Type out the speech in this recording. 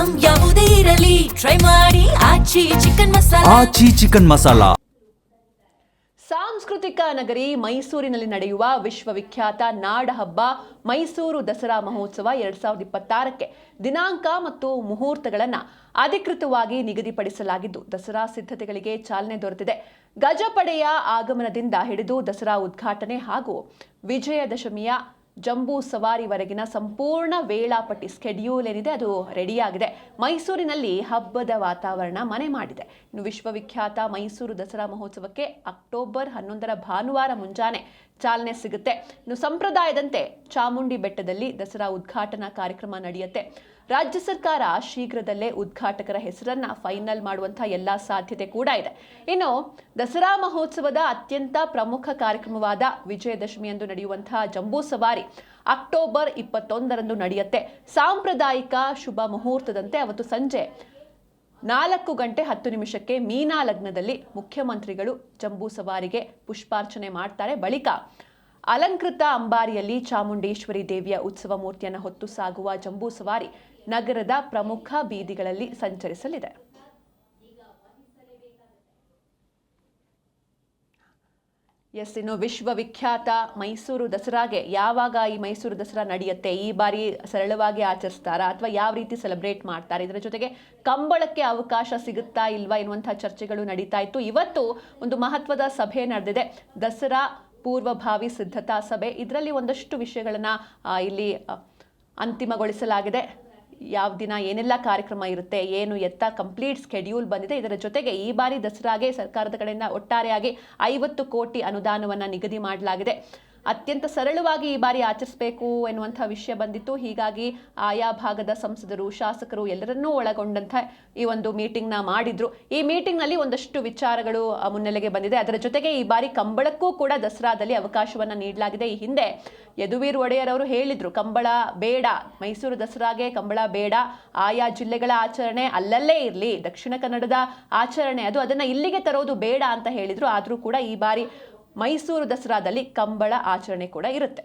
Item ಯಾವುದೇ ಇರಲಿ try ಮಾಡಿ ಆಚಿ ಚಿಕನ್ ಮಸಾಲಾ. ಸಾಂಸ್ಕೃತಿಕ ನಗರಿ ಮೈಸೂರಿನಲ್ಲಿ ನಡೆಯುವ ವಿಶ್ವವಿಖ್ಯಾತ ನಾಡಹಬ್ಬ ಮೈಸೂರು ದಸರಾ ಮಹೋತ್ಸವ 2026ಕ್ಕೆ ದಿನಾಂಕ ಮತ್ತು ಮುಹೂರ್ತಗಳನ್ನು ಅಧಿಕೃತವಾಗಿ ನಿಗದಿಪಡಿಸಲಾಗಿದ್ದು ದಸರಾ ಸಿದ್ಧತೆಗಳಿಗೆ ಚಾಲನೆ ದೊರೆತಿದೆ. ಗಜಪಡೆಯ ಆಗಮನದಿಂದ ಹಿಡಿದು ದಸರಾ ಉದ್ಘಾಟನೆ ಹಾಗೂ ವಿಜಯದಶಮಿಯ ಜಂಬೂ ಸವಾರಿವರೆಗಿನ ಸಂಪೂರ್ಣ ವೇಳಾಪಟ್ಟಿ ಸ್ಕೆಡ್ಯೂಲ್ ಏನಿದೆ ಅದು ರೆಡಿಯಾಗಿದೆ. ಮೈಸೂರಿನಲ್ಲಿ ಹಬ್ಬದ ವಾತಾವರಣ ಮನೆ ಮಾಡಿದೆ. ಇನ್ನು ವಿಶ್ವವಿಖ್ಯಾತ ಮೈಸೂರು ದಸರಾ ಮಹೋತ್ಸವಕ್ಕೆ ಅಕ್ಟೋಬರ್ 11ರ ಭಾನುವಾರ ಮುಂಜಾನೆ ಚಾಲನೆ ಸಿಗುತ್ತೆ. ಇನ್ನು ಸಂಪ್ರದಾಯದಂತೆ ಚಾಮುಂಡಿ ಬೆಟ್ಟದಲ್ಲಿ ದಸರಾ ಉದ್ಘಾಟನಾ ಕಾರ್ಯಕ್ರಮ ನಡೆಯುತ್ತೆ. ರಾಜ್ಯ ಸರ್ಕಾರ ಶೀಘ್ರದಲ್ಲೇ ಉದ್ಘಾಟಕರ ಹೆಸರನ್ನ ಫೈನಲ್ ಮಾಡುವಂತಹ ಎಲ್ಲಾ ಸಾಧ್ಯತೆ ಕೂಡ ಇದೆ. ಇನ್ನು ದಸರಾ ಮಹೋತ್ಸವದ ಅತ್ಯಂತ ಪ್ರಮುಖ ಕಾರ್ಯಕ್ರಮವಾದ ವಿಜಯದಶಮಿಯಂದು ನಡೆಯುವಂತಹ ಜಂಬೂ ಸವಾರಿ ಅಕ್ಟೋಬರ್ 21ರಂದು ನಡೆಯುತ್ತೆ. ಸಾಂಪ್ರದಾಯಿಕ ಶುಭ ಮುಹೂರ್ತದಂತೆ ಅವತ್ತು ಸಂಜೆ 4:10 ಮೀನಾ ಲಗ್ನದಲ್ಲಿ ಮುಖ್ಯಮಂತ್ರಿಗಳು ಜಂಬೂ ಸವಾರಿಗೆ ಪುಷ್ಪಾರ್ಚನೆ ಮಾಡ್ತಾರೆ. ಬಳಿಕ ಅಲಂಕೃತ ಅಂಬಾರಿಯಲ್ಲಿ ಚಾಮುಂಡೇಶ್ವರಿ ದೇವಿಯ ಉತ್ಸವ ಮೂರ್ತಿಯನ್ನು ಹೊತ್ತು ಸಾಗುವ ಜಂಬೂ ಸವಾರಿ ನಗರದ ಪ್ರಮುಖ ಬೀದಿಗಳಲ್ಲಿ ಸಂಚರಿಸಲಿದೆ. ಇನ್ನು ವಿಶ್ವವಿಖ್ಯಾತ ಮೈಸೂರು ದಸರಾಗೆ ಯಾವಾಗ ಈ ಮೈಸೂರು ದಸರಾ ನಡೆಯುತ್ತೆ, ಈ ಬಾರಿ ಸರಳವಾಗಿ ಆಚರಿಸ್ತಾರಾ ಅಥವಾ ಯಾವ ರೀತಿ ಸೆಲೆಬ್ರೇಟ್ ಮಾಡ್ತಾರೆ, ಇದರ ಜೊತೆಗೆ ಕಂಬಳಕ್ಕೆ ಅವಕಾಶ ಸಿಗುತ್ತಾ ಇಲ್ವಾ ಎನ್ನುವಂತಹ ಚರ್ಚೆಗಳು ನಡೀತಾ ಇತ್ತು. ಇವತ್ತು ಒಂದು ಮಹತ್ವದ ಸಭೆ ನಡೆದಿದೆ, ದಸರಾ ಪೂರ್ವಭಾವಿ ಸಿದ್ಧತಾ ಸಭೆ. ಇದರಲ್ಲಿ ಒಂದಷ್ಟು ವಿಷಯಗಳನ್ನು ಇಲ್ಲಿ ಅಂತಿಮಗೊಳಿಸಲಾಗಿದೆ. ಯಾವ ದಿನ ಏನೆಲ್ಲ ಕಾರ್ಯಕ್ರಮ ಇರುತ್ತೆ, ಏನು ಎತ್ತ ಕಂಪ್ಲೀಟ್ ಸ್ಕೆಡ್ಯೂಲ್ ಬಂದಿದೆ. ಇದರ ಜೊತೆಗೆ ಈ ಬಾರಿ ದಸರಾಗೆ ಸರ್ಕಾರದ ಕಡೆಯಿಂದ ಒಟ್ಟಾರೆಯಾಗಿ 50 ಕೋಟಿ ಅನುದಾನವನ್ನು ನಿಗದಿ ಮಾಡಲಾಗಿದೆ. ಅತ್ಯಂತ ಸರಳವಾಗಿ ಈ ಬಾರಿ ಆಚರಿಸಬೇಕು ಎನ್ನುವಂಥ ವಿಷಯ ಬಂದಿತ್ತು. ಹೀಗಾಗಿ ಆಯಾ ಭಾಗದ ಸಂಸದರು, ಶಾಸಕರು ಎಲ್ಲರನ್ನೂ ಒಳಗೊಂಡಂಥ ಈ ಒಂದು ಮೀಟಿಂಗ್ನ ಮಾಡಿದ್ರು. ಈ ಮೀಟಿಂಗ್ನಲ್ಲಿ ಒಂದಷ್ಟು ವಿಚಾರಗಳು ಮುನ್ನೆಲೆಗೆ ಬಂದಿದೆ. ಅದರ ಜೊತೆಗೆ ಈ ಬಾರಿ ಕಂಬಳಕ್ಕೂ ಕೂಡ ದಸರಾದಲ್ಲಿ ಅವಕಾಶವನ್ನು ನೀಡಲಾಗಿದೆ. ಈ ಹಿಂದೆ ಯದುವೀರ್ ಒಡೆಯರ್ ಅವರು ಹೇಳಿದ್ರು, ಕಂಬಳ ಬೇಡ, ಮೈಸೂರು ದಸರಾಗೆ ಕಂಬಳ ಬೇಡ, ಆಯಾ ಜಿಲ್ಲೆಗಳ ಆಚರಣೆ ಅಲ್ಲಲ್ಲೇ ಇರಲಿ, ದಕ್ಷಿಣ ಕನ್ನಡದ ಆಚರಣೆ ಅದನ್ನು ಇಲ್ಲಿಗೆ ತರೋದು ಬೇಡ ಅಂತ ಹೇಳಿದ್ರು. ಆದರೂ ಕೂಡ ಈ ಬಾರಿ ಮೈಸೂರು ದಸರಾದಲ್ಲಿ ಕಂಬಳ ಆಚರಣೆ ಕೂಡ ಇರುತ್ತೆ.